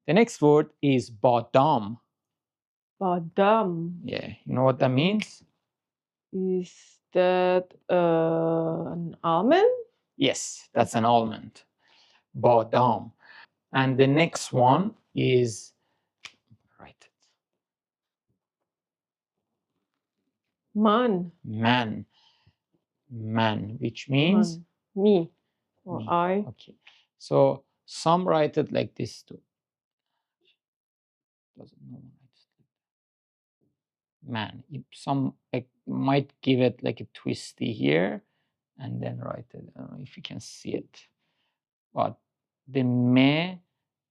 The next word is badam. Badam. Yeah, you know what that means? Is that an almond? Yes, that's an almond. Badam. And the next one is, right, Man. man. Man, which means Man. Me. Or me. I. Okay. So some write it like this too. Doesn't know. Man. Some like might give it like a twisty here and then write it. I don't know if you can see it. But the me,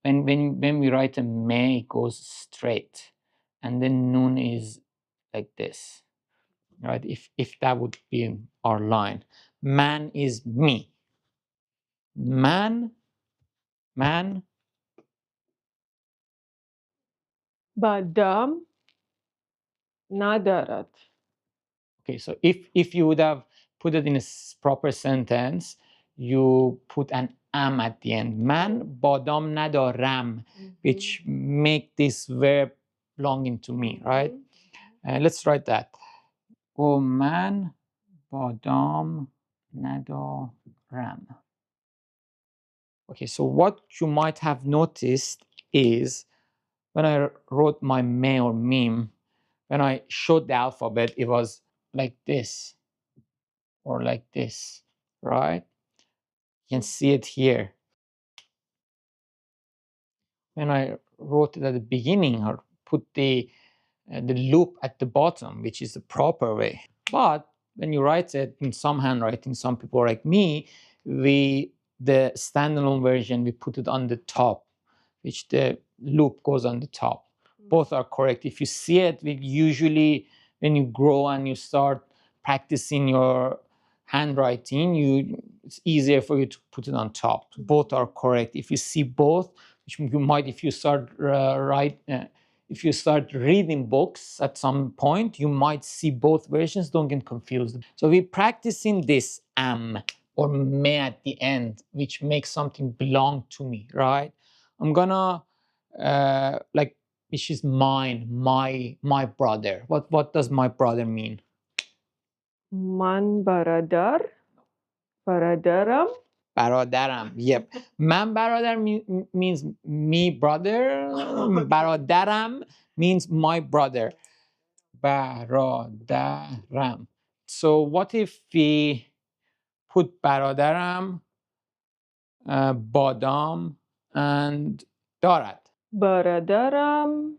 when we write a me, it goes straight. And then nun is like this. Right? If that would be our line. Man is me. Man. Badam nadarat. Okay, so if you would have put it in a proper sentence, you put an am at the end. Man badam nadaram, which make this verb belonging to me, right? Let's write that. Oh man badam nadaram. Okay, so what you might have noticed is when I wrote my me or meme, when I showed the alphabet, it was like this or like this, right? You can see it here. When I wrote it at the beginning or put the loop at the bottom, which is the proper way. But when you write it in some handwriting, some people like me, the standalone version, we put it on the top, which the loop goes on the top. Both are correct. If you see it, we usually, when you grow and you start practicing your handwriting, it's easier for you to put it on top. Both are correct. If you see both, which you might, if you start if you start reading books at some point, you might see both versions. Don't get confused. So we're practicing this am or me at the end, which makes something belong to me, right? I'm gonna like, which is mine, my brother. What does my brother mean? Man baradar. Baradaram. Baradaram. Yep. Man baradar means me brother. Baradaram means my brother. Baradaram. So what if we put baradaram, badam, and darat? Baradaram.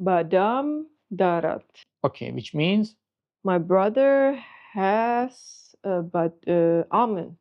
Badam darat. Okay, which means My brother has a almond.